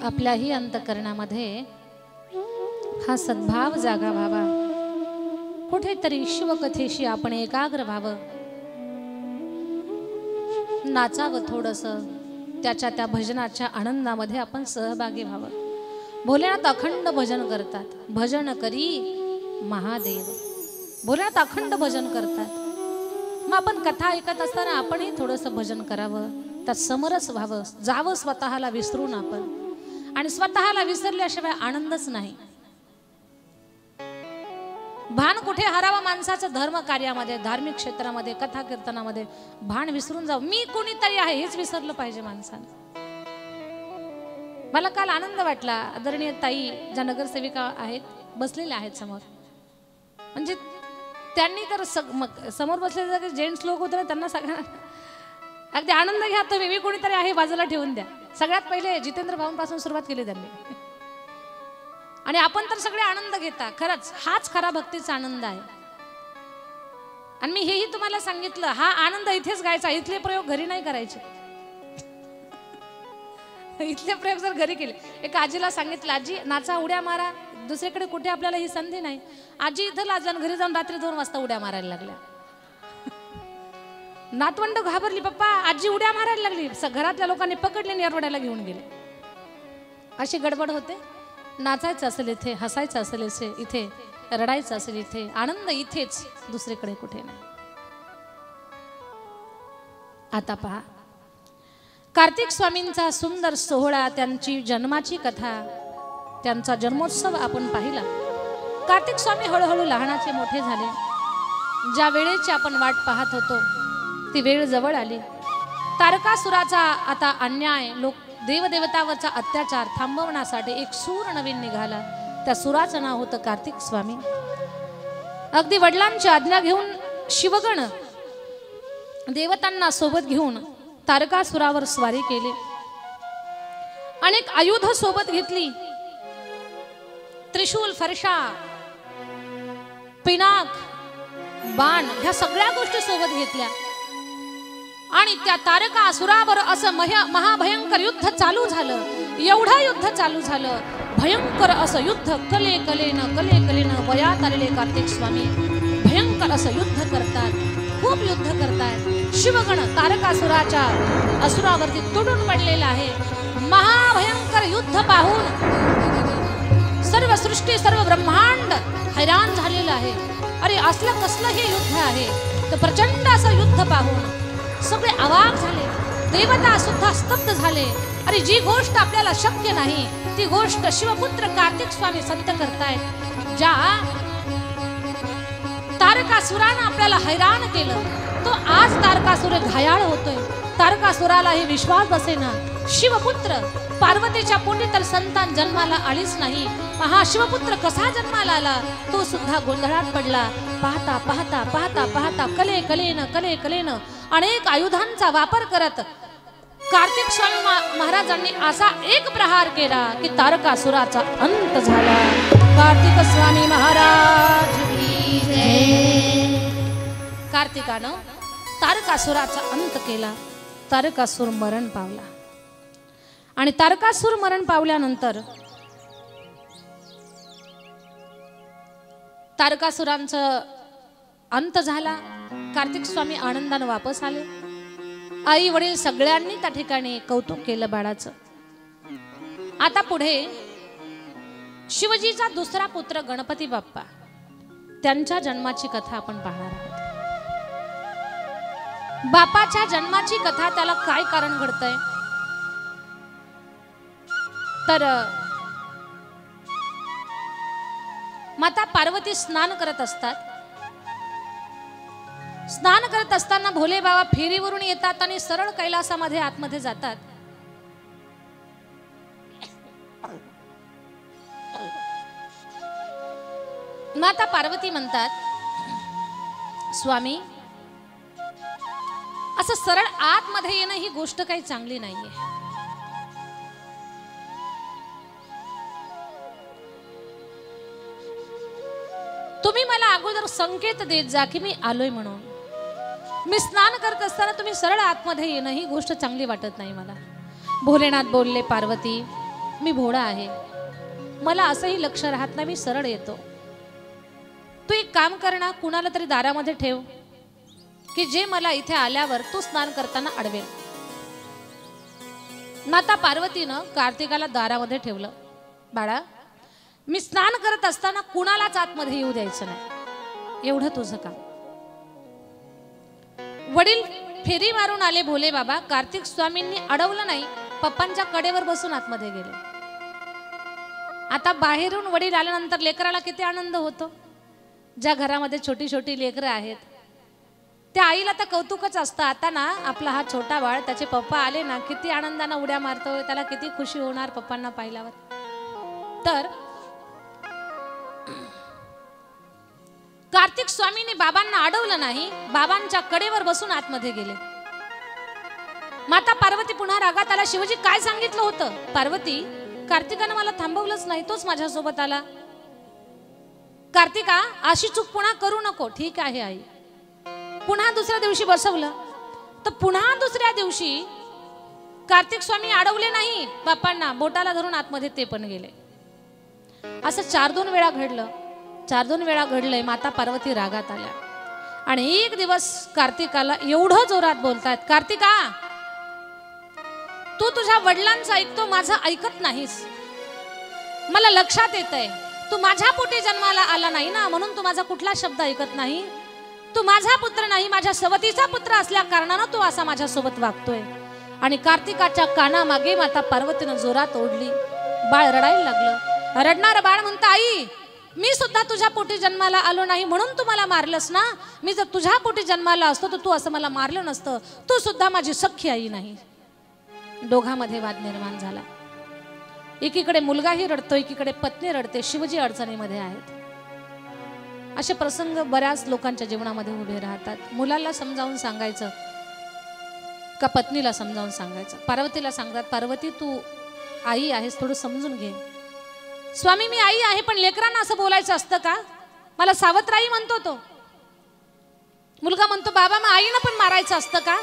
आपल्याही अंतकरणामध्ये हा सद्भाव जागा व्हावा, कुठेतरी शिवकथेशी आपण एकाग्र व्हावं, नाचावं थोडंसं, त्याच्या त्या भजनाच्या आनंदामध्ये आपण सहभागी व्हावं। भोलेनाथ अखंड भजन करतात, भजन करी महादेव। भोलेनाथ अखंड भजन करतात, मग आपण कथा ऐकत असताना आपणही थोडंसं भजन करावं, त्यात समरस व्हावं, जावं स्वतःला विसरून आपण। आणि स्वतःला विसरल्याशिवाय आनंदच नाही। भान कुठे हरावा माणसाचं? धर्म कार्यामध्ये, धार्मिक क्षेत्रामध्ये, कथा कीर्तनामध्ये भान विसरून जाऊ, मी कोणीतरी आहे हेच विसरलं पाहिजे माणसाने। मला काल आनंद वाटला, आदरणीय ताई ज्या नगरसेविका आहेत बसलेल्या आहेत समोर, म्हणजे त्यांनी तर समोर बसलेले जेंट्स लोक होते ना, त्यांना सगळ्यांना अगदी आनंद घ्या तुम्ही, मी कोणीतरी आहे बाजूला ठेवून द्या। सगळ्यात पहिले जितेंद्र भाऊंपासून सुरुवात केली त्यांनी, आणि आपण तर सगळे आनंद घेता। खरंच हाच खरा भक्तीचा आनंद आहे। आणि मी हेही तुम्हाला सांगितलं, हा आनंद इथेच गायचा, इथले प्रयोग घरी नाही करायचे। इथले प्रयोग जर घरी केले, एक आजीला सांगितलं, आजी नाचा, उड्या मारा, दुसरीकडे कुठे आपल्याला ही संधी नाही। आजी इथं लाजून घरी जाऊन रात्री 2 वाजता उड्या मारायला लागल्या। नातवंड घाबरली, पप्पा आजी उड्या मारायला लागली। घरातल्या लोकांनी पकडले, निरवड्याला घेऊन गेले। अशी गडबड होते। नाचायचं असेल इथे, हसायचं असेल इथे, रडायचं असेल इथे, आनंद इथेच, दुसरीकडे कुठे नाही। आता पहा, कार्तिक स्वामींचा सुंदर सोहळा, त्यांची जन्माची कथा, त्यांचा जन्मोत्सव आपण पाहिला। कार्तिक स्वामी हळूहळू लहानाचे मोठे झाले। ज्या वेळेची आपण वाट पाहत होतो ती वेळ जवळ आली। तारकासुराचा आता अन्याय, लोक देवदेवतावरचा अत्याचार थांबवण्यासाठी एक सूर नवीन निघाला। त्या सुराचं नाव होतं कार्तिक स्वामी। अगदी वडिलांची आज्ञा घेऊन शिवगण देवतांना सोबत घेऊन तारकासुरावर स्वारी केली। अनेक आयुध सोबत घेतली, त्रिशूल, फरशा, पिनाक, बाण, ह्या सगळ्या गोष्टी सोबत घेतल्या। आणि त्या तारकासुरावर असं महाभयंकर युद्ध चालू झालं। एवढं युद्ध चालू झालं, भयंकर असं युद्ध, कलेकलेनं वयात आलेले कार्तिक स्वामी भयंकर असं युद्ध करतात, खूप युद्ध करतात। शिवगण तारकासुराच्या असुरावरती तुडून पडलेला आहे। महाभयंकर युद्ध पाहून सर्व सृष्टी, सर्व ब्रह्मांड हैराण झालेलं आहे। अरे असलं कसलं हे युद्ध आहे? तर प्रचंड असं युद्ध पाहून सगळे अवाक झाले, देवता सुद्धा स्तब्ध झाले। अरे जी गोष्ट आपल्याला शक्य नाही ती गोष्ट शिवपुत्र कार्तिक स्वामी सत्य करतायत। ज्या तारकासुरानं आपल्याला हैराण केलं, तो आज तारकासुर घायाळ होतोय। तारकासुरालाही विश्वास बसेना, शिवपुत्र पार्वतीच्या पोटी तर संतान जन्माला आलीच नाही, हा शिवपुत्र कसा जन्माला आला? तो सुद्धा गोंधळात पडला। पाहता पाहता पाहता पाहता कलेकलेनं अनेक आयुधांचा वापर करत कार्तिक स्वामी महाराजांनी असा एक प्रहार केला की तारकासुराचा अंत झाला। कार्तिक स्वामी महाराज की जय। कार्तिकानं तारकासुराचा अंत केला। तारकासुर मरण पावला। आणि तारकासुर मरण पावल्यानंतर तारकासुरांचा अंत झाला। कार्तिक स्वामी आनंदाने वापस आले। आई वडील सगळ्यांनी त्या ठिकाणी कौतुक केलं बाळाचं। आता पुढे शिवजीचा दुसरा पुत्र गणपती बाप्पा, त्यांच्या जन्माची कथा आपण पाहणार आहोत। बापाच्या जन्माची कथा, त्याला काय कारण घडतंय? तर माता पार्वती स्नान करत असतात। स्नान करत असताना भोले बाबा फेरीवरून येतात आणि सरळ कैलासामध्ये आतमध्ये जातात। माता पार्वती म्हणतात, स्वामी असं सरळ आतमध्ये येणं ही गोष्ट काही चांगली नाहीये। तुम्ही मला अगोदर संकेत देत जा की मी आलोय म्हणून। मी स्नान करत असताना तुम्ही सरळ आतमध्ये येणं ही गोष्ट चांगली वाटत नाही मला। भोलेनाथ बोलले, पार्वती मी भोळा आहे, मला असंही लक्ष राहत नाही, मी सरळ येतो. तू एक काम कर ना, कुणाला तरी दारामध्ये ठेव की जे मला इथे आल्यावर तू स्नान करताना अडवेल. माता पार्वतीनं कार्तिकाला दारामध्ये ठेवलं. बाळा, मी स्नान करत असताना कुणालाच आतमध्ये येऊ द्यायचं नाही, एवढं तुझं काम. वडील फेरी मारून आले भोले बाबा. कार्तिक स्वामींनी अडवलं नाही, पप्पांच्या कडेवर बसून आतमध्ये गेले. आता बाहेरून वडील आल्यानंतर लेकराला किती आनंद होतो. ज्या घरामध्ये छोटी छोटी लेकरं आहेत त्या आईला तर कौतुकच असतं. आता ना आपला हा छोटा बाळ, त्याचे पप्पा आले ना, किती आनंदाने उड्या मारतोय, त्याला किती खुशी होणार पप्पांना पाहिल्यावर. तर कार्तिक स्वामींनी बाबांना अडवलं नाही, बाबांच्या कडेवर बसून आतमध्ये गेले. माता पार्वती पुन्हा रागात आला. शिवजी काय सांगितलं होतं? पार्वती, कार्तिकानं मला थांबवलंच नाही, तोच माझ्यासोबत आला. कार्तिका, अशी चूक पुन्हा करू नको. ठीक आहे आई. पुन्हा दुसऱ्या दिवशी बसवलं तर पुन्हा दुसऱ्या दिवशी कार्तिक स्वामी अडवले नाही बापांना, बोटाला धरून आतमध्ये ते पण गेले. असं 4-2 वेळा घडलं. 4-2 वेळा घडलंय. माता पार्वती रागात आल्या आणि एक दिवस कार्तिकाला एवढं जोरात बोलतायत, कार्तिका, तू तुझ्या वडिलांचं ऐकतो, माझं ऐकत नाहीस. मला लक्षात येतंय तू माझ्या पोटी जन्माला आला नाही ना, म्हणून तू माझा कुठला शब्द ऐकत नाही. तू माझा पुत्र नाही, माझ्या सवतीचा पुत्र असल्या कारणानं तू असा माझ्यासोबत वागतोय. आणि कार्तिकाच्या कानामागे माता पार्वतीनं जोरात ओढली. बाळ रडायला लागलं. रडणारं बाळ म्हणतं, आई, मी सुद्धा तुझ्या पोटी जन्माला आलो नाही म्हणून तू मला मारलंस ना. मी जर तुझ्या पोटी जन्माला असतो तर तू असं मला मारलं नसतं. तू सुद्धा माझी सख्खी आई नाही. दोघांमध्ये वाद निर्माण झाला. एकीकडे मुलगाही रडतो, एकीकडे पत्नी रडते. शिवजी अडचणीमध्ये आहेत. असे प्रसंग बऱ्याच लोकांच्या जीवनामध्ये उभे राहतात. मुलाला समजावून सांगायचं का पत्नीला समजावून सांगायचं? पार्वतीला सांगतात, पार्वती, तू आई आहेस, थोडं समजून घे. स्वामी, मी आई आहे, पण लेकरांना असं बोलायचं असतं का? मला सावत्राई म्हणतो तो. मुलगा म्हणतो, बाबा, मग आईनं पण मारायचं असतं का?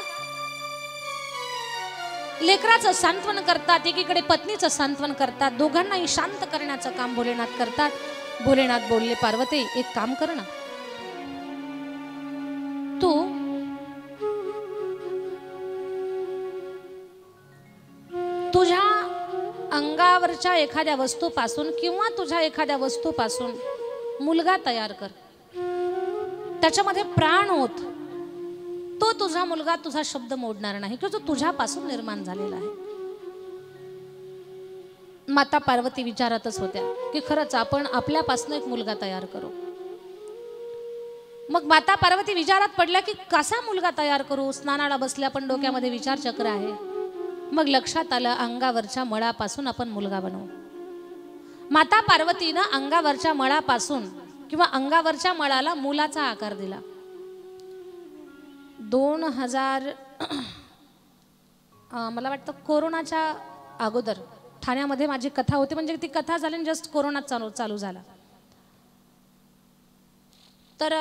लेकराचं सांत्वन करतात, एकीकडे पत्नीचं सांत्वन करतात. दोघांनाही शांत करण्याचं काम भोलेनाथ करतात. भोलेनाथ बोलले, पार्वती, एक काम कर ना, तू तुझ्या अंगावरच्या एखाद्या वस्तूपासून किंवा तुझ्या एखाद्या वस्तूपासून मुलगा तयार कर. त्याच्यामध्ये प्राण होत. तो तुझा मुलगा तुझा शब्द मोडणार नाही, की जो तुझ्यापासून निर्माण झालेला आहे. माता पार्वती विचारतच होत्या की खरंच आपण आपल्यापासून एक मुलगा तयार करू. मग माता पार्वती विचारात पडल्या की कसा मुलगा तयार करू? स्नानाला बसल्या पण डोक्यामध्ये विचार चक्र आहे. मग लक्षात आलं, अंगावरच्या मळापासून आपण मुलगा बनवू. माता पार्वतीनं अंगावरच्या मळापासून किंवा अंगावरच्या मळाला मुलाचा आकार दिला. 2000 मला वाटतं कोरोनाच्या अगोदर ठाण्यामध्ये माझी कथा होती. म्हणजे ती कथा झाली जस्ट कोरोना चालू झाला. तर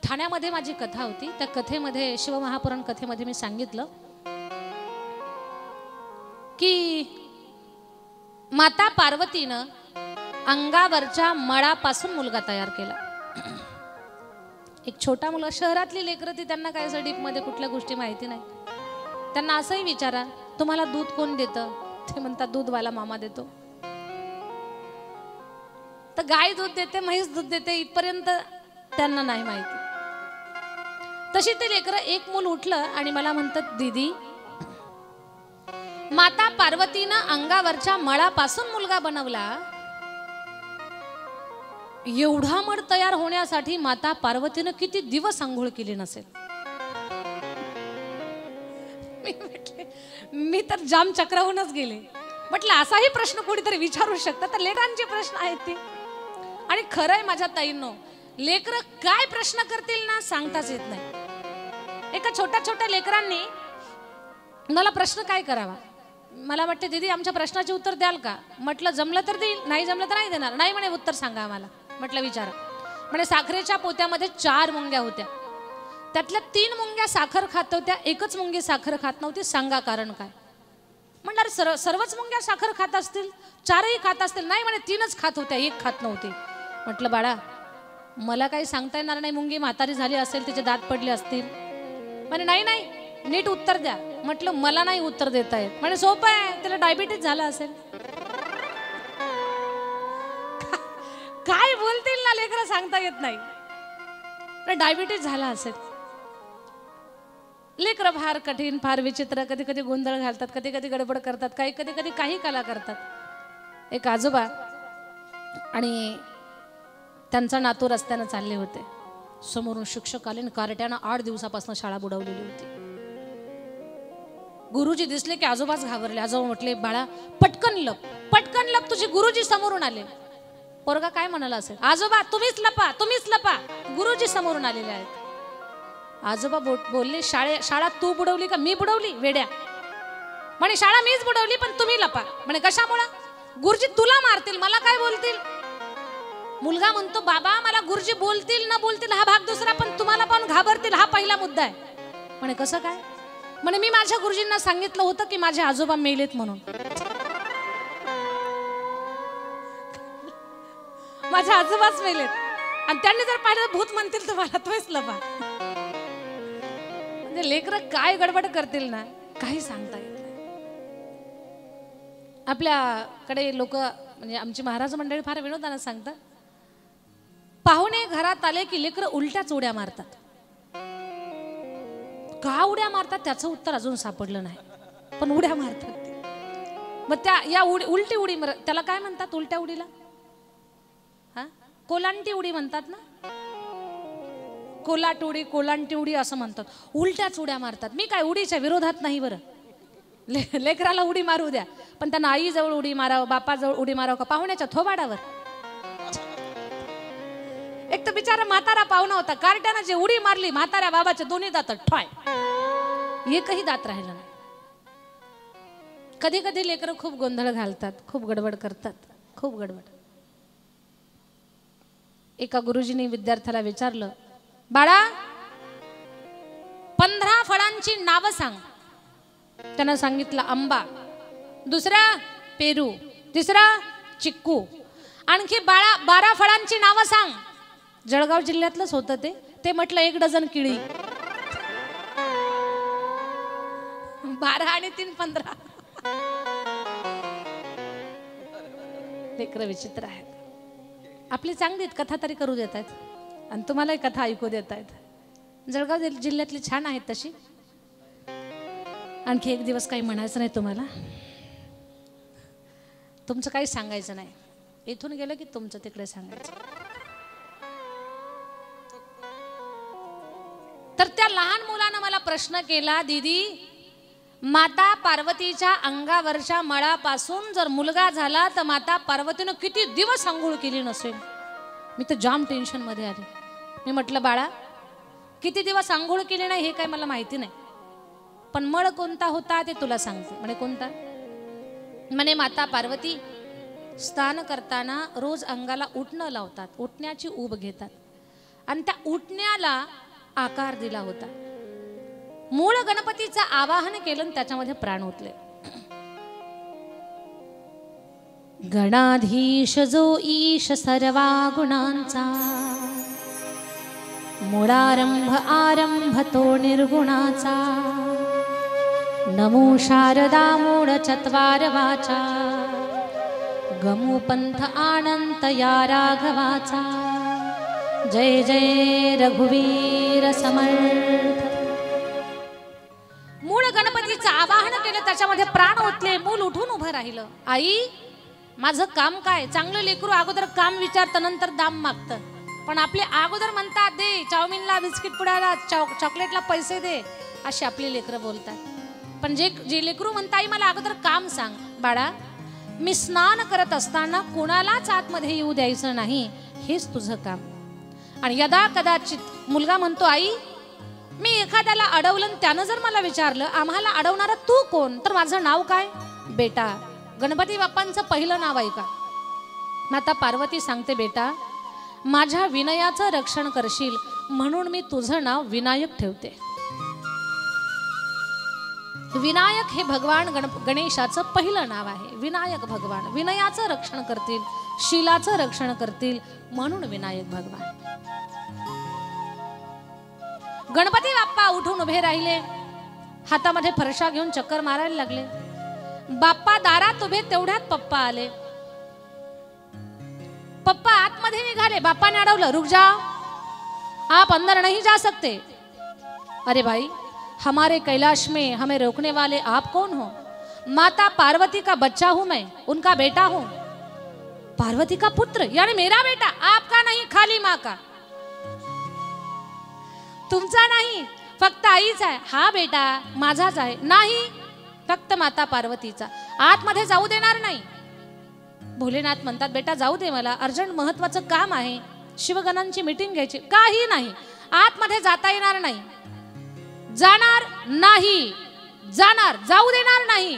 ठाण्यामध्ये माझी कथा होती. त्या कथेमध्ये, शिवमहापुराण कथेमध्ये मी सांगितलं की माता पार्वतीनं अंगावरच्या मळापासून मुलगा तयार केला. एक छोटा मुलगा. शहरातली लेकरं ती, त्यांना काय असं डीपमध्ये कुठल्या गोष्टी माहिती नाही. त्यांना असंही विचारा, तुम्हाला दूध कोण देतं? ते म्हणतात, दूधवाला मामा देतो. तर गाय दूध देते, म्हैस दूध देते, इथपर्यंत त्यांना नाही माहिती. तशी ते लेकरं, एक मूल उठलं आणि मला म्हणतात, दीदी, माता पार्वतीनं अंगावरच्या मळापासून मुलगा बनवला. एवढा मळ तयार होण्यासाठी माता पार्वतीनं किती दिवस आंघोळ केली नसेल. मी तर जाम चक्रावूनच गेले. म्हटलं असाही प्रश्न कोणीतरी विचारू शकतात, तर लेकरांचे प्रश्न आहेत ते. आणि खरंय माझ्या ताईंनो, लेकरं काय प्रश्न करतील ना, सांगताच येत नाही. एका छोट्या छोट्या लेकरांनी मला प्रश्न काय करावा, मला वाटते, दीदी आमच्या प्रश्नाचे उत्तर द्याल का? म्हटलं जमलं तर देईल, नाही जमलं तर नाही देणार. नाही म्हणे, उत्तर सांगा आम्हाला. म्हटलं विचारा. म्हणजे साखरेच्या पोत्यामध्ये 4 मुंग्या होत्या. त्यातल्या 3 मुंग्या साखर खात होत्या, एकच मुंगी साखर खात नव्हती. सांगा कारण काय? म्हणणार सर्वच मुंग्या साखर खात असतील, 4ही खात असतील. नाही म्हणे 3च खात होत्या, 1 खात नव्हती. म्हटलं बाळा मला काही सांगता येणार नाही, मुंगी म्हातारी झाली असेल, तिचे दात पडले असतील. म्हणे नाही नाही नीट उत्तर द्या. म्हटलं मला नाही उत्तर देता येत. म्हणे सोपं आहे, तिला डायबिटीज झाला असेल. काय बोलतील ना लेकरं सांगता येत नाही. डायबिटीज झाला असेल. लेकरं फार कठीण, फार विचित्र, कधी कधी गोंधळ घालतात, कधी कधी गडबड करतात, कधी कधी काही कला करतात. एक आजोबा आणि त्यांचा नातू रस्त्यानं चालले होते. समोरून शिक्षक आले आणि कार्ट्यानं 8 दिवसापासून शाळा बुडवलेली होती. गुरुजी दिसले की आजोबाच घाबरले. आजोबा म्हटले बाळा पटकन लप, तुझे गुरुजी समोरून आले. पोरगा काय म्हणाला असेल, आजोबा तुम्हीच लपा, गुरुजी समोरून आलेले आहेत. आजोबा बोलले शाळा तू बुडवली का मी बुडवली वेड्या. म्हणे शाळा मीच बुडवली पण तुम्ही लपा. म्हणे कशामुळे, गुरुजी तुला मारतील, मला काय बोलतील. मुलगा म्हणतो बाबा मला गुरुजी बोलतील न बोलतील हा भाग दुसरा, पण तुम्हाला पण घाबरतील हा पहिला मुद्दा आहे. म्हणे कसं काय. म्हणे मी माझ्या गुरुजींना सांगितलं होतं की माझे आजोबा मेलेत म्हणून. माझे आजोबाच मेलेत आणि त्यांनी जर पाहिलं भूत म्हणतील तुम्हाला तोच लपा. म्हणजे लेकरं काय गडबड करतील ना काही सांगता येत नाही. आपल्याकडे लोक म्हणजे आमची महाराज मंडळी फार विनोदानं सांगतात, पाहुणे घरात आले की लेकरं उलट्याच उड्या मारतात. का उड्या मारतात त्याचं उत्तर अजून सापडलं नाही, पण उड्या मारतात. मग त्या या उलटी उडी त्याला काय म्हणतात, उलट्या उडीला हा कोलांटी उडी म्हणतात ना. कोलाट उडी, कोलांटी उडी असं म्हणतात. उलट्याच उड्या मारतात. मी काय उडीच्या विरोधात नाही बरं, लेकराला उडी मारू द्या, पण त्यांना आईजवळ उडी मारावं, बापाजवळ उडी मारावं का पाहुण्याच्या थोबाडावर. एक तर बिचारा म्हातारा पाहुणा होता, कार्ट्यानं जे उडी मारली म्हाताऱ्या बाबाचे दोन्ही दात ठॉय, एकही दात राहिलं नाही. कधी कधी लेकरं खूप गोंधळ घालतात, खूप गडबड करतात, खूप गडबड. एका गुरुजींनी विद्यार्थ्याला विचारलं, बाळा 15 फळांची नावं सांग. त्यानं सांगितलं आंबा, दुसरा पेरू, तिसरा चिक्कू, आणखी 12 फळांची नावं सांग. जळगाव जिल्ह्यातलंच होतं ते म्हटलं 1 डझन केळी. 12 आणि 3 15. लेकरं विचित्र आहेत. आपली चांगली कथा तरी करू देत आहेत आणि तुम्हालाही कथा ऐकू देत आहेत. जळगाव जिल्ह्यातली छान आहेत तशी. आणखी एक दिवस काही म्हणायचं नाही तुम्हाला, तुमचं काही सांगायचं नाही. इथून गेलं की तुमचं तिकडे सांगायचं. तर त्या लहान मुलानं मला प्रश्न केला, दीदी माता पार्वतीच्या अंगावरच्या मळापासून जर मुलगा झाला तर माता पार्वतीनं किती दिवस आंघोळ केली नसेल. मी तर जाम टेन्शन मध्ये आले. मी म्हटलं बाळा किती दिवस आंघोळ केली नाही हे काय मला माहिती नाही, पण मळ कोणता होता ते तुला सांगते. म्हणे कोणता. म्हणे माता पार्वती स्नान करताना रोज अंगाला उटणं लावतात, उटण्याची ऊब घेतात आणि त्या उटण्याला आकार दिला होता. मूळ गणपतीचं आवाहन केलं त्याच्यामध्ये प्राण ओतले. गणाधीश जो ईश सर्वा गुणांचा, मूळारंभ आरंभ तो निर्गुणाचा. नमो शारदा मूळ चत्वार वाचा, गमू पंथ आनंत या राघवाचा. जय जय रघुवीर समर्थ. मूळ गणपतीचं आवाहन केलं, त्याच्यामध्ये प्राण ओतले, मूल उठून उभं राहिलं. आई माझं काम काय. चांगलं लेकरू अगोदर काम विचारतं नंतर दाम मागतं, पण आपले अगोदर म्हणतात दे चाऊमिनला, बिस्किट पुड्याला, चॉकलेटला पैसे दे, अशी आपली लेकरं बोलतात. पण जे लेकरू म्हणता आई मला अगोदर काम सांग. बाळा मी स्नान करत असताना कोणालाच आतमध्ये येऊ द्यायचं नाही, हेच तुझं काम. आणि यदा कदाचित मुलगा म्हणतो आई मी एखाद्याला अडवलं, त्यानं जर मला विचारलं आम्हाला अडवणारा तू कोण, तर माझं नाव काय. बेटा गणपती बाप्पांचं पहिलं नाव आहे का. माता पार्वती सांगते बेटा माझ्या विनयाचं रक्षण करशील म्हणून मी तुझं नाव विनायक ठेवते. विनायक हे भगवान गणेशाचं पहिलं नाव आहे. विनायक भगवान विनयाचं रक्षण करतील, शीलाचं रक्षण करतील, म्हणून विनायक भगवान. गणपती बाप्पा उठून उभे राहिले, हातामध्ये फरशा घेऊन चक्कर मारायला लागले. बाप्पा दारात उभे, तेवढ्यात पप्पा आले. पप्पा आतमध्ये निघाले. बाप्पाने अडवलं, रुक जाओ, आप अंदर नहीं जा सकते. अरे भाई, हमारे कैलाश में हमें रोकने वाले आप कौन हो? माता पार्वती का बच्चा हूं मैं, उनका बेटा हूं. पार्वती का पुत्र यानी मेरा बेटा, आपका नहीं, खाली माँ का. तुमचा नाही, फक्त आईचा आहे. हा बेटा माझाच आहे. नाही, फक्त माता पार्वतीचा. आतमध्ये जाऊ देणार नाही. भोलेनाथ म्हणतात, बेटा जाऊ दे, मला अर्जंट महत्वाचं काम आहे, शिवगणांची मीटिंग घ्यायची. काही नाही, आतमध्ये जाता येणार नाही. जाणार नाही, जाणार, जाऊ देणार नाही.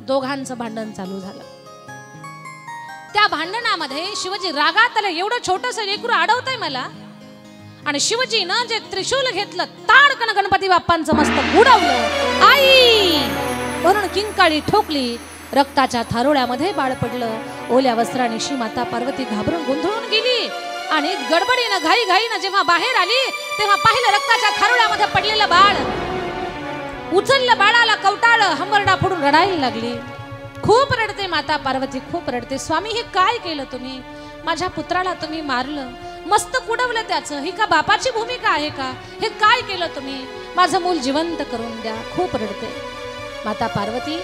दोघांचं भांडण चालू झालं. त्या भांडणामध्ये शिवजी रागात आले. एवढं छोटस लेकरू अडवतंय मला. आणि शिवजीनं जे त्रिशूल घेतलं, ताडकन गणपती बाप्पांचं मस्तक उडवलं. आई म्हणून किंकाळी ठोकली. रक्ताच्या थारोळ्यामध्ये बाळ पडलं. ओल्या वस्त्राने श्री माता पार्वती घाबरून गोंधळून गेली. आणि गडबडीनं घाईघाईनं जेव्हा बाहेर आली, तेव्हा पाहिलं रक्ताच्या थारोळ्यामध्ये पडलेलं बाळ. उचललं बाळाला, कवटाळलं, हंबरडा फोडून रडायला लागली. खूप रडते माता पार्वती, खूप रडते. स्वामी, हे काय केलं तुम्ही? माझ्या पुत्राला तुम्ही मारलं, मस्तक उडवलं त्याचं. ही का बापाची भूमिका आहे का? हे काय केलं तुम्ही? माझं मूल जिवंत करून द्या. खूप रडते माता पार्वती.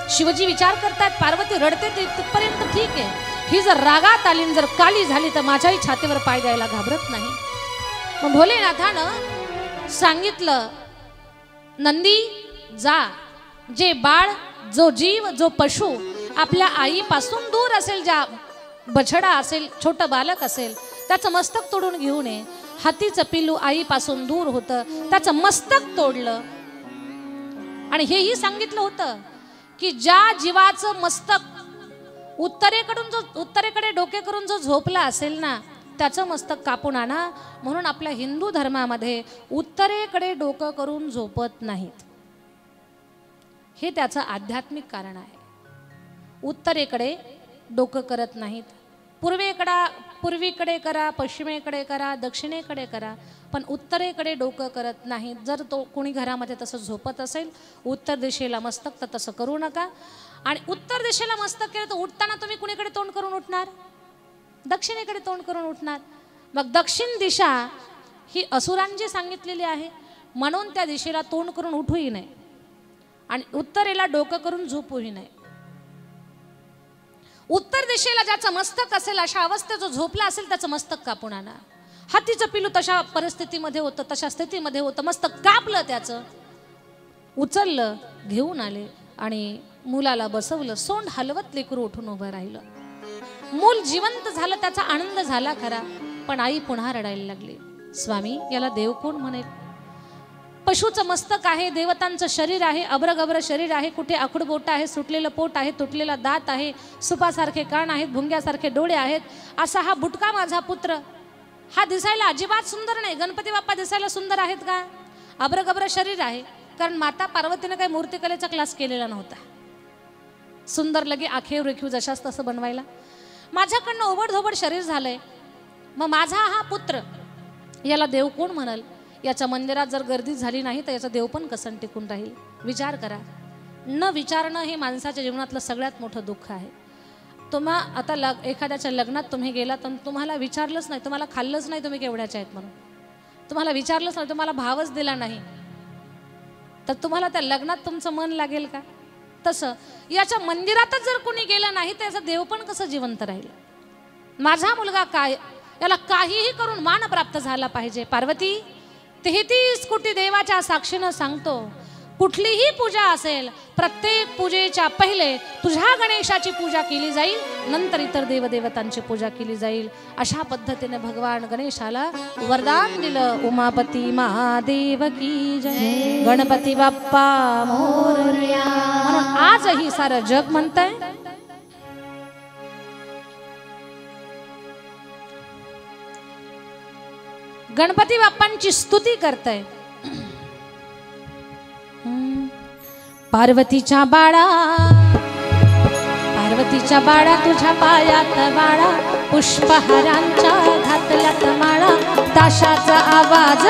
शिवजी विचार करतात, पार्वती रडते ते तिथपर्यंत ठीक आहे. ही जर रागात आली, जर काली झाली, तर माझ्याही छातीवर पाय द्यायला घाबरत नाही. मग भोलेनाथानं सांगितलं, नंदी जा, जे बाळ, जो जीव, जो पशु आपल्या आईपासून दूर असेल, ज्या बछडा असेल, छोटं बालक असेल, त्याचं मस्तक तोडून घेऊन ये. हातीचं पिल्लू आईपासून दूर होतं, त्याचं मस्तक तोडलं. आणि हेही सांगितलं होतं की ज्या जीवाचं मस्तक उत्तरेकडे डोके करून जो झोपला असेल ना, त्याचं मस्तक कापून आणा. म्हणून आपल्या हिंदू धर्मामध्ये उत्तरेकडे डोकं करून झोपत नाहीत. हे त्याचं आध्यात्मिक कारण आहे. उत्तरेकडे डोकं करत नाहीत. पूर्वीकडे करा, पश्चिमेकडे करा, दक्षिणेकडे करा, पण उत्तरेकडे डोकं करत नाहीत. जर तो कोणी घरामध्ये तसं झोपत असेल, उत्तर दिशेला मस्तक, तर तसं करू नका. आणि उत्तर दिशेला मस्तक केलं तर उठताना तुम्ही कुणीकडे तोंड करून उठणार? दक्षिणेकडे तोंड करून उठणार. मग दक्षिण दिशा ही असुरांची सांगितलेली आहे, म्हणून त्या दिशेला तोंड करून उठूही नये आणि उत्तरेला डोकं करून झोपूही नये. उत्तर दिशेला ज्याचं मस्तक असेल, अशा अवस्थेत जो झोपला असेल, त्याचं मस्तक कापून आणा. हातीचं पिलू तशा परिस्थितीमध्ये होतं, तशा स्थितीमध्ये होतं. मस्तक कापलं, त्याचं उचललं, घेऊन आले आणि मुलाला बसवलं. सोंड हलवत लेकरू उठून उभं राहिलं. मूल जिवंत झालं, त्याचा आनंद झाला खरा, पण आई पुन्हा रडायला लागली. स्वामी, याला देव कोण म्हणेल? पशुचं मस्तक आहे, देवतांचं शरीर आहे, अब्रगब्र शरीर आहे, कुठे आखूड बोट आहे, सुटलेलं पोट आहे, तुटलेला दात आहे, सुपासारखे कान आहेत, भुंग्यासारखे डोळे आहेत. असा हा बुटका माझा पुत्र. हा दिसायला अजिबात सुंदर नाही. गणपती बाप्पा दिसायला सुंदर आहेत का? अब्रगब्र शरीर आहे, कारण माता पार्वतीने काही मूर्तिकलेचा क्लास केलेला नव्हता. सुंदर लगे आखेव रेखीव जशाच तसं बनवायला. माझ्याकडनं ओबडधोबड शरीर झालंय, मग माझा हा पुत्र, याला देव कोण म्हणाल? याच्या मंदिरात जर गर्दी झाली नाही तर याचा देव पण कसं टिकून राहील? विचार करा. न विचारणं हे माणसाच्या जीवनातलं सगळ्यात मोठं दुःख आहे. तुम्हा आता एखाद्याच्या लग्नात तुम्ही गेला तर तुम्हाला विचारलंच नाही, तुम्हाला खाल्लंच नाही तुम्ही केवढ्याच्या आहेत म्हणून, तुम्हाला विचारलंच नाही, तुम्हाला भावच दिला नाही, तर तुम्हाला त्या लग्नात तुमचं मन लागेल का? तसं याच्या मंदिरातच जर कोणी गेलं नाही तर याचा देव पण कसं जिवंत राहील? माझा मुलगा काय, याला काहीही करून मान प्राप्त झाला पाहिजे. पार्वती, 33 कोटी देवाच्या साक्षीनं सांगतो, कुठलीही पूजा असेल, प्रत्येक पूजेच्या पहिले तुझ्या गणेशाची पूजा केली जाईल, नंतर इतर देवदेवतांची पूजा केली जाईल. अशा पद्धतीने भगवान गणेशाला वरदान दिलं. उमापती महादेव की जय, गणपती बाप्पा मोरया. म्हणून आजही सारं जग म्हणतंय, गणपती बाप्पांची स्तुती करतंय. पार्वतीच्या बाळा तुझ्या पायात बाळा पुष्पहारांच्या घातल्यात माळा ताशाचा आवाज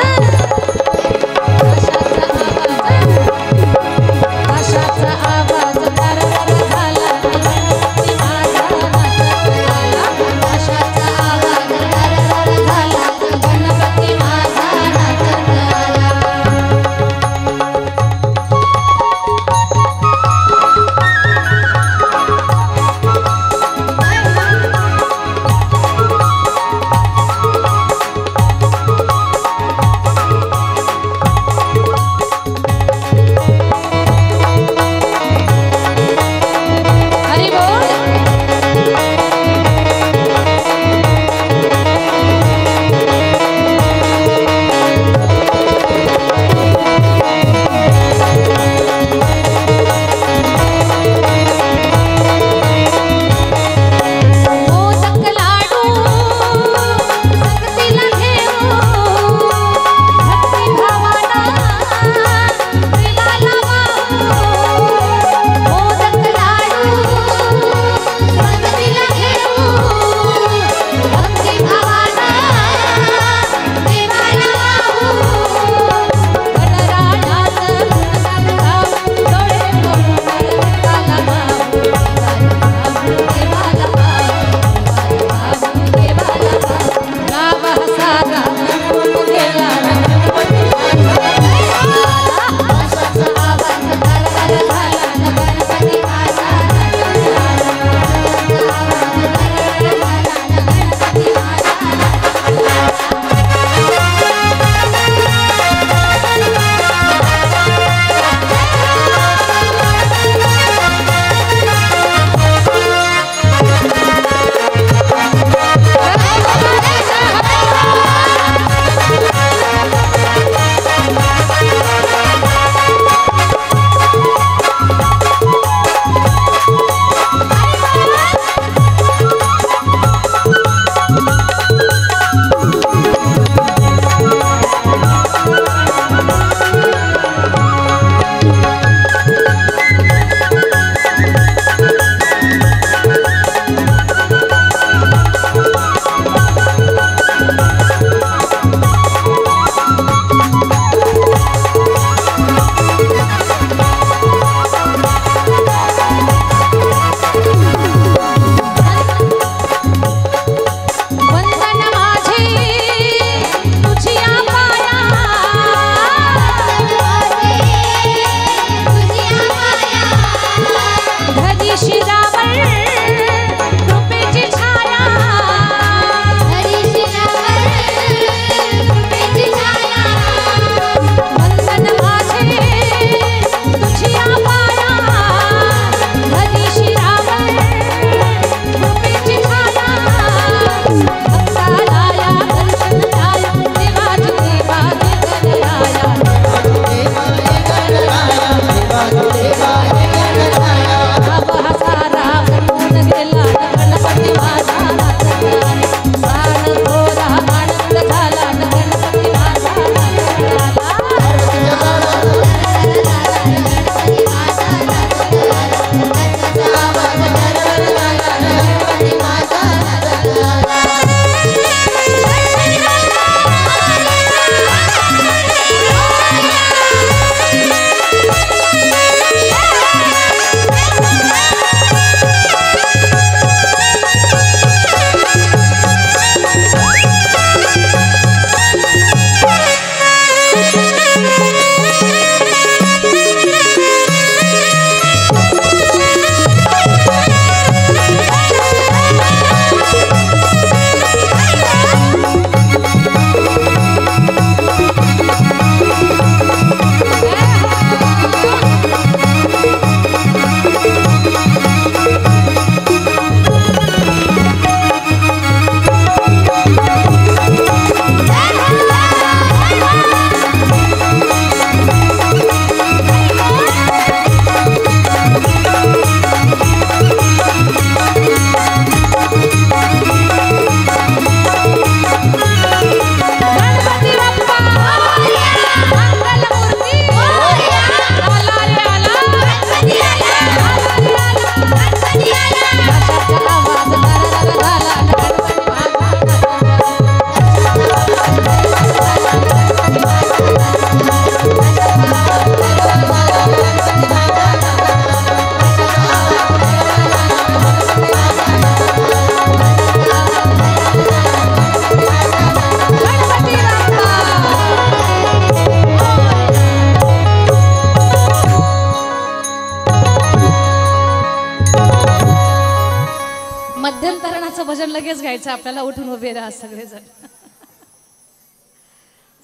मध्यंतरणाचं भजन लगेच गायचं आपल्याला. उठून उभे राहा सगळेजण,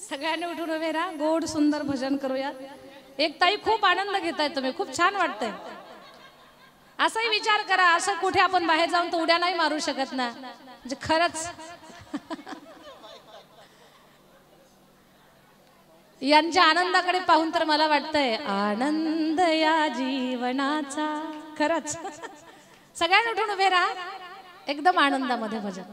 सगळ्यांनी उठून उभे राहा. गोड सुंदर भजन करूया. एक ताई खूप आनंद घेताय तुम्ही, खूप छान वाटतंय. असाही विचार करा, असं कुठे आपण बाहेर जाऊन तर उड्या नाही मारू शकत ना, म्हणजे खरंच यांच्या आनंदाकडे पाहून तर मला वाटतंय आनंद या जीवनाचा. खरंच सगळ्यांनी उठून उभे राहा, एकदम आनंदामध्ये भजन.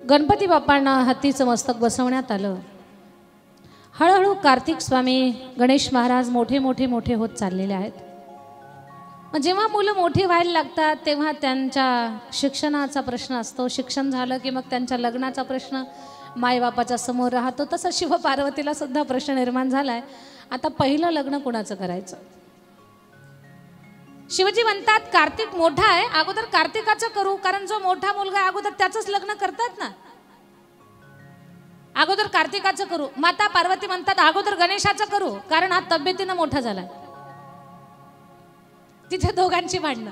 गणपती बाप्पांना हत्तीचं मस्तक बसवण्यात आलं. हळूहळू कार्तिक स्वामी गणेश महाराज मोठे मोठे मोठे होत चाललेले आहेत. मग जेव्हा मुलं मोठी व्हायला लागतात तेव्हा त्यांच्या शिक्षणाचा प्रश्न असतो. शिक्षण झालं की मग त्यांच्या लग्नाचा प्रश्न मायबापाच्या समोर राहतो. तसं शिवपार्वतीला सुद्धा प्रश्न निर्माण झालाय, आता पहिलं लग्न कुणाचं करायचं. शिवजी म्हणतात कार्तिक मोठा आहे, अगोदर कार्तिकाचं करू, कारण जो मोठा मुलगा आहे अगोदर त्याचंच लग्न करतात ना, अगोदर कार्तिकाचं करू. माता पार्वती म्हणतात अगोदर गणेशाचं करू, कारण हा तब्येतीनं मोठा झाला. तिथे दोघांची भांडणं,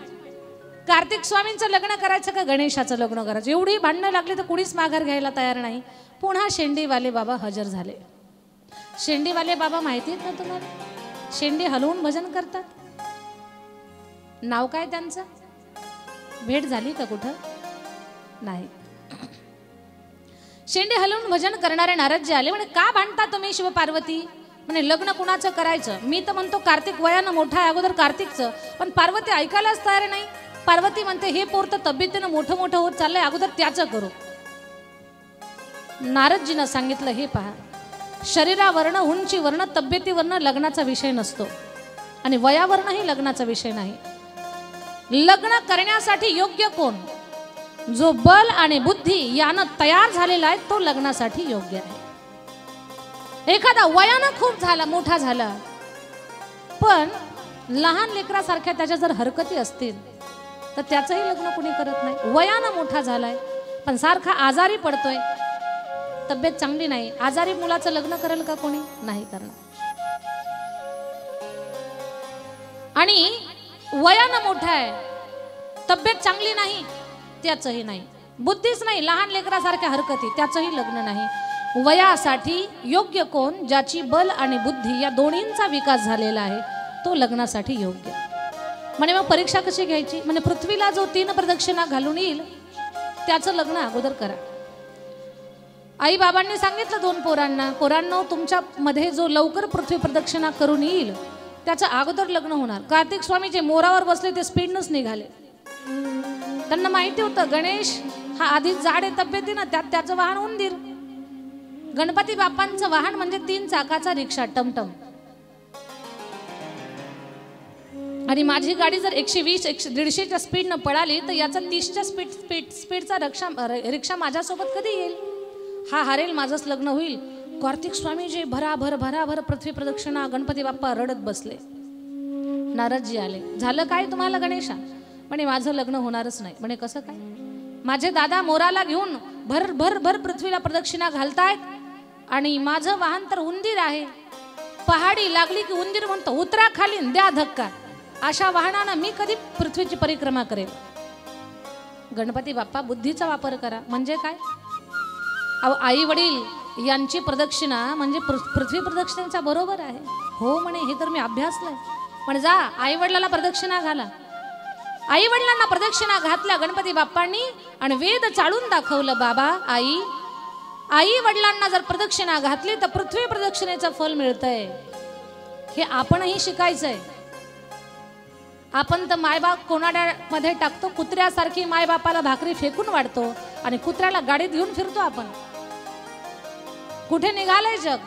कार्तिक स्वामींचं लग्न करायचं का गणेशाचं लग्न करायचं. एवढी भांडणं लागली तर कुणीच माघार घ्यायला तयार नाही. पुन्हा शेंडीवाले बाबा हजर झाले. शेंडीवाले बाबा माहिती आहेत ना तुम्हाला, शेंडी हलवून भजन करतात. नाव काय त्यांचं, भेट झाली का कुठं नाही. शेंडी हलवून भजन करणारे नारदजी आले. म्हणे का भांडता तुम्ही शिवपार्वती. म्हणे लग्न कुणाचं करायचं. मी तर म्हणतो कार्तिक वयानं मोठा आहे, अगोदर कार्तिकचं. पण पार्वती ऐकायलाच तयार नाही. पार्वती म्हणते हे पोर तर तब्येतीनं मोठं मोठं होत चाललंय, अगोदर त्याचं करू. नारदजीनं सांगितलं हे पहा, शरीरावरनं उंचीवरनं तब्येतीवरनं लग्नाचा विषय नसतो आणि वयावरनंही लग्नाचा विषय नाही. लग्न करण्यासाठी योग्य कोण, जो बल आणि बुद्धी यानं तयार झालेला आहे तो लग्नासाठी योग्य आहे. एखादा वयानं खूप झाला, मोठा झाला, पण लहान लेकरासारख्या त्याच्या जर हरकती असतील तर त्याचंही लग्न कोणी करत नाही. वयानं मोठा झालाय पण सारखा आजारी पडतोय, तब्येत चांगली नाही, आजारी मुलाचं लग्न करेल का कोणी, नाही करणार. आणि वयानं मोठा आहे, तब्येत चांगली नाही, त्याचंही नाही. बुद्धीच नाही, लहान लेकरासारख्या हरकती, त्याचंही लग्न नाही. वयासाठी योग्य कोण, ज्याची बल आणि बुद्धी या दोन्हींचा विकास झालेला आहे तो लग्नासाठी योग्य. म्हणे मग परीक्षा कशी घ्यायची. म्हणजे पृथ्वीला जो 3 प्रदक्षिणा घालून येईल त्याचं लग्न अगोदर करा. आई बाबांनी सांगितलं 2 पोरांना, पोरांनो तुमच्या मध्ये जो लवकर पृथ्वी प्रदक्षिणा करून येईल त्याचं अगोदर लग्न होणार. कार्तिक स्वामी जे मोरावर बसले ते स्पीडनंच निघाले. त्यांना माहिती होतं गणेश हा आधीच जाड आहे तब्येतीनं, त्यात त्याचं वाहन उंदीर. गणपती बाप्पांचं वाहन म्हणजे 3 चाकाचा रिक्षा, टमटम. आणि माझी गाडी जर 120-150च्या स्पीडनं पळाली तर याचा 30च्या स्पीडचा रिक्षा माझ्यासोबत कधी येईल. हा हारेल, माझंच लग्न होईल. कार्तिक स्वामी जे भराभर पृथ्वी प्रदक्षिणा, गणपती बाप्पा रडत बसले. नारदजी आले. झालं काय तुम्हाला गणेशा. म्हणे माझं लग्न होणारच नाही. म्हणे कसं काय. माझे दादा मोराला घेऊन भर पृथ्वीला प्रदक्षिणा घालतायत आणि माझं वाहन तर उंदीर आहे. पहाडी लागली की उंदीर म्हणतो उतरा खाली द्या धक्का. अशा वाहनानं मी कधी पृथ्वीची परिक्रमा करेल. गणपती बाप्पा बुद्धीचा वापर करा. म्हणजे काय, आई वडील यांची प्रदक्षिणा म्हणजे पृथ्वी प्रदक्षिणेचा बरोबर आहे. हो म्हणे हे तर मी अभ्यासलंय. पण जा आई वडिलाला प्रदक्षिणा घाला. आई वडिलांना प्रदक्षिणा घातल्या गणपती बाप्पांनी आणि वेद चालून दाखवलं. बाबा आई वडिलांना जर प्रदक्षिणा घातली तर पृथ्वी प्रदक्षिणेचं फल मिळतंय. हे आपणही शिकायचंय. आपण तर मायबाप कोणाड्यामध्ये टाकतो, कुत्र्यासारखी मायबापाला भाकरी फेकून वाढतो आणि कुत्र्याला गाडीत घेऊन फिरतो आपण. कुठे निघालंय जग.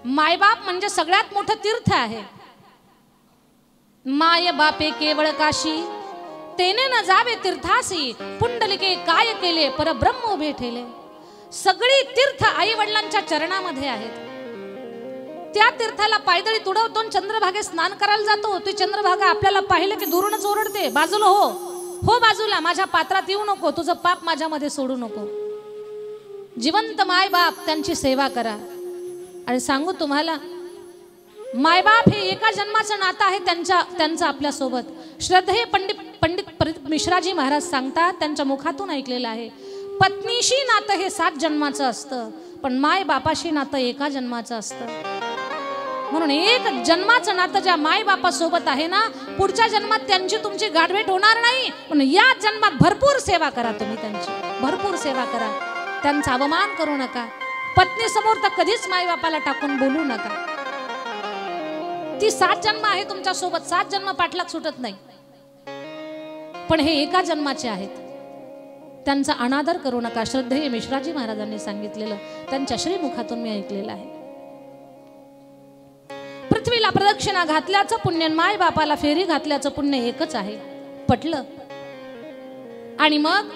मायबाप म्हणजे सगळ्यात मोठं तीर्थ आहे. माय बापे केवळ काशी, तेने न जावे तीर्थासी, पुंडलिके काय केले परब्रह्म उभे ठेले. सगळी तीर्थ आई वडिलांच्या चरणामध्ये आहेत. त्या तीर्थाला पायदळी तुडवतो, चंद्रभागे स्नान करायला जातो. ती चंद्रभागा आपल्याला पाहिलं की दुरूनच ओरडते, बाजूला हो बाजूला, माझ्या पात्रात येऊ नको, तुझं पाप माझ्यामध्ये सोडू नको. जिवंत माय बाप त्यांची सेवा करा. आणि सांगू तुम्हाला, मायबाप हे एका जन्माचं नातं आहे त्यांचं आपल्यासोबत. श्रद्धेय पंडित मिश्राजी महाराज सांगतात, त्यांच्या मुखातून ऐकलेलं आहे, पत्नीशी नातं हे 7 जन्माचं असतं, पण माय बापाशी नातं एका जन्माचं असतं. म्हणून 1 जन्माचं नातं ज्या माय बापासोबत आहे ना, पुढच्या जन्मात त्यांची तुमची गाठभेट होणार नाही. म्हणून या जन्मात भरपूर सेवा करा. तुम्ही त्यांची भरपूर सेवा करा. त्यांचा अवमान करू नका. पत्नी समोर तर कधीच माय बापाला टाकून बोलू नका. ती 7 जन्म आहे तुमच्या सोबत, 7 जन्म पाठलाग सुटत नाही, पण हे एका जन्माचे आहेत. त्यांचा अनादर करू नका. श्रद्धेय मिश्राजी महाराजांनी सांगितलेलं त्यांच्या श्रीमुखातून मी ऐकलेलं आहे. पृथ्वीला प्रदक्षिणा घातल्याचं पुण्य, माय बापाला फेरी घातल्याचं पुण्य एकच आहे. पटलं. आणि मग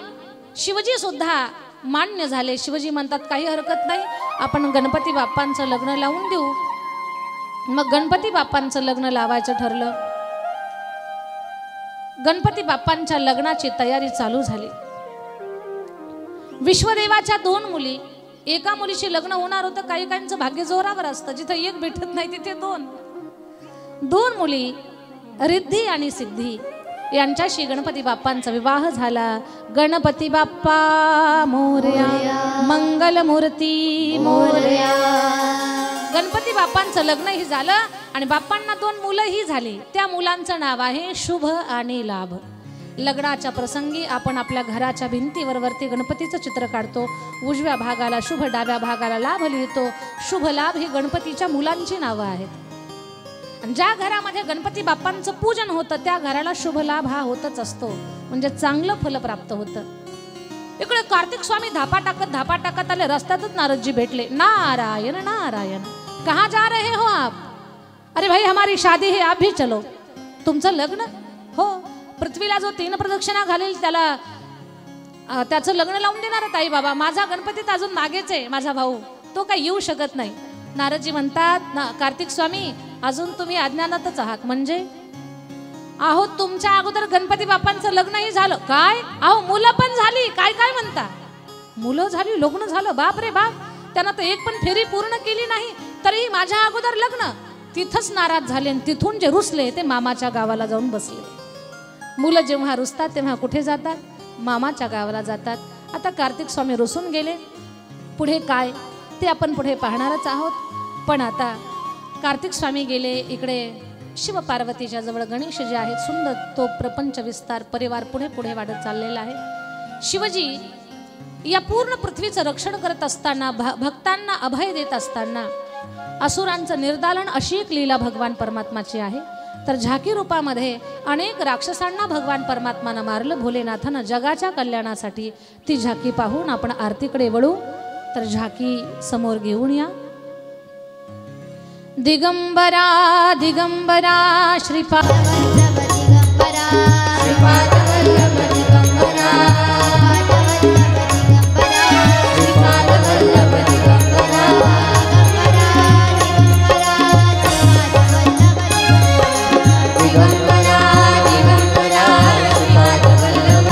शिवजी सुद्धा मान्य झाले. शिवजी म्हणतात काही हरकत नाही, आपण गणपती बाप्पांचं लग्न लावून देऊ. मग गणपती बाप्पांचं लग्न लावायचं ठरलं. गणपती बाप्पांच्या लग्नाची तयारी चालू झाली. विश्वदेवाच्या 2 मुली, एका मुलीशी लग्न होणार होतं. काही काहींचं भाग्य जोरावर असतं, जिथं एक भेटत नाही तिथे 2 मुली, रिद्धी आणि सिद्धी यांच्याशी गणपती बाप्पांचा विवाह झाला. गणपती बाप्पा मोरया, मंगलमूर्ती मोरया. गणपती बाप्पांचं लग्नही झालं आणि बाप्पांना 2 मुलंही झाली. त्या मुलांचं नाव आहे शुभ आणि लाभ. लग्नाच्या प्रसंगी आपण आपल्या घराच्या भिंतीवर वरती गणपतीचं चित्र काढतो. उजव्या भागाला शुभ, डाव्या भागाला लाभ लिहितो. शुभ लाभ ही गणपतीच्या मुलांची नावं आहेत. ज्या घरामध्ये गणपती बाप्पांचं पूजन होतं त्या घराला शुभ लाभ हा होतच असतो, म्हणजे चांगलं फल प्राप्त होतं. इकडे कार्तिक स्वामी धापा टाकत आले. रस्त्यातच नारदजी भेटले. नारायण नारायण, कहाँ जा रहे हो आप? अरे भाई हमारी शादी है, आप भी चलो. तुमचं लग्न? हो. पृथ्वीला जो 3 प्रदक्षिणा घालेल त्याला त्याचं लग्न लावून देणार ताई बाबा. माझा गणपतीत अजून मागेच आहे, माझा भाऊ, तो काही येऊ शकत नाही. नारदजी म्हणतात, कार्तिक स्वामी अजून तुम्ही अज्ञानातच आहात. म्हणजे अहो तुमच्या अगोदर गणपती बाप्पांचं लग्नही झालं. काय? अहो मुलं पण झाली. काय काय म्हणता? मुलं झाली, लग्न झालं. बाप रे बाप, त्यांना तर एक पण फेरी पूर्ण केली नाही, तरीही माझ्या अगोदर लग्न. तिथंच नाराज झाले. तिथून जे रुसले ते मामाच्या गावाला जाऊन बसले. मुलं जेव्हा रुसतात तेव्हा कुठे जातात? मामाच्या गावाला जातात. आता कार्तिक स्वामी रुसून गेले. पुढे काय ते आपण पुढे पाहणारच आहोत. पण आता कार्तिक स्वामी गेले. इकडे शिव पार्वतीच्या जवळ गणेश जे आहेत, सुंदर तो प्रपंच विस्तार परिवार पुढे पुढे वाढत चाललेला आहे. शिवजी या पूर्ण पृथ्वीचं रक्षण करत असताना, भक्तांना अभय देत असताना असुरांचं निर्दालन अशी एक लीला भगवान परमात्माची आहे. तर झाकी रूपामध्ये अनेक राक्षसांना भगवान परमात्मानं मारलं. भोलेनाथानं जगाच्या कल्याणासाठी ती झाकी पाहून आपण आरतीकडे वळू. तर झाकी समोर घेऊन या. दिगंबरा दिगंबरा श्रीपाद दिगंबरा, श्रीपाद वल्लभ दिगंबरा, श्रीपाद वल्लभ दिगंबरा, दिगंबरा दिगंबरा श्रीपाद वल्लभ,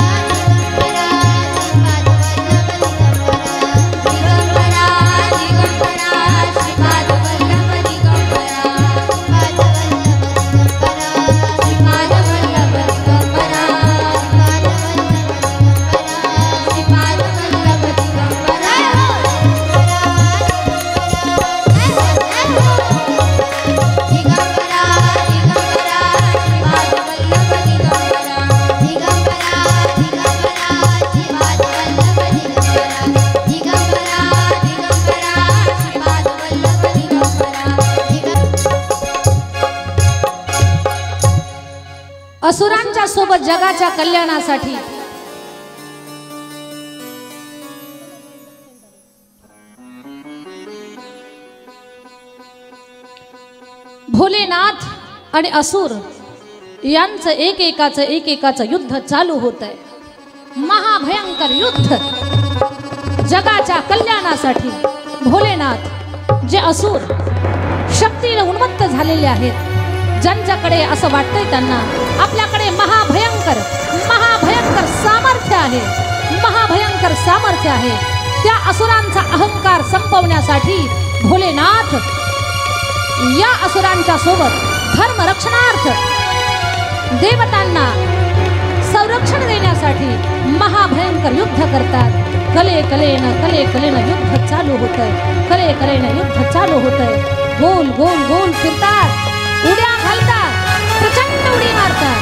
दिगंबरा दिगंबरा श्रीपाद वल्लभ दिगंबरा, श्रीपाद वल्लभ दिगंबरा, श्रीपाद वल्लभ दिगंबरा, असुरांच्या सोबत जगाच्या कल्याणासाठी भोलेनाथ आणि असुर यांचं एकेकाचं युद्ध चालू होत आहे. महाभयंकर युद्ध जगाच्या कल्याणासाठी. भोलेनाथ जे असुर शक्तीने उन्मत्त झालेले आहेत, ज्यांच्याकडे असं वाटतंय त्यांना आपल्याकडे महाभयंकर सामर्थ्य आहे, महाभयंकर सामर्थ्य आहे, त्या असुरांचा अहंकार संपवण्यासाठी भोलेनाथ या असुरांच्या सोबत धर्मरक्षणार्थ देवतांना संरक्षण देण्यासाठी महाभयंकर युद्ध करतात. कलेनं युद्ध चालू होतंय. कलेनं युद्ध चालू होतंय. गोल गोल गोल फिरतात, उड्या घालतात, प्रचंड उडी मारतात.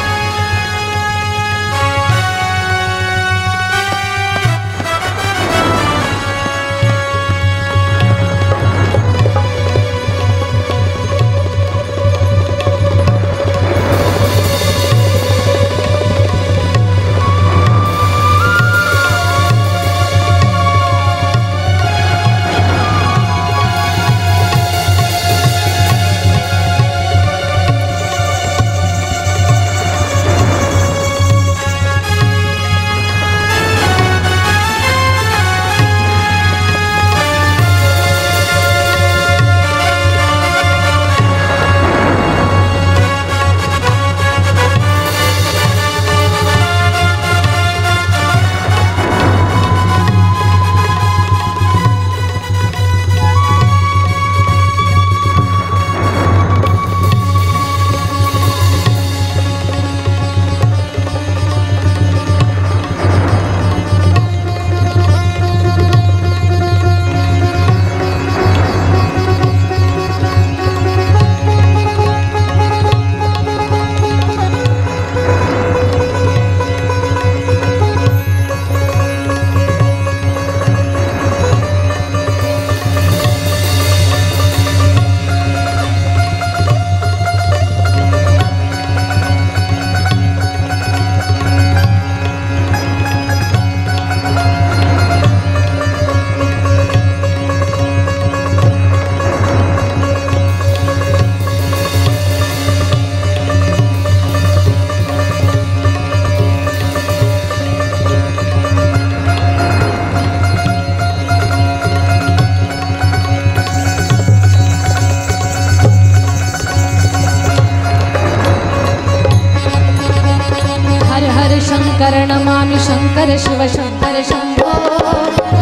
हरे शंकर नमामि शंकर शिव शंकर शंभो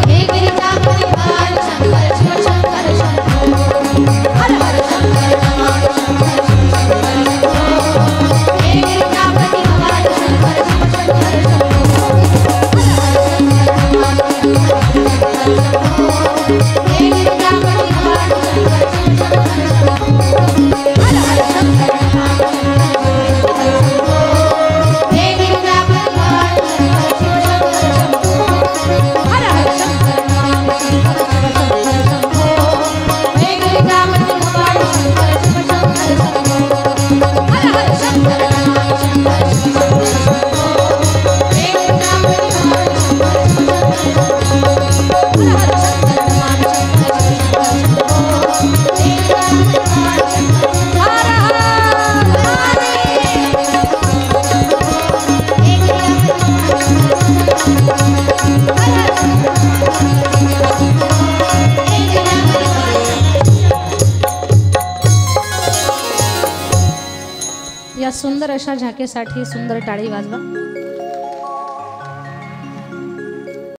हे गिरिजापति हर शंकर शिव शंकर शंभो हर हर शंकर नमामि शंकर शिव शंकर शंभो हे गिरिजापति हर शंकर शिव शंकर शंभो हर हर शंकर नमामि शंकर शिव शंकर शंभो हे गिरिजापति हर शंकर शिव शंकर शंभो हर हर शंकर नमामि या सुंदर अशा झाकेसाठी सुंदर टाळी वाजवा।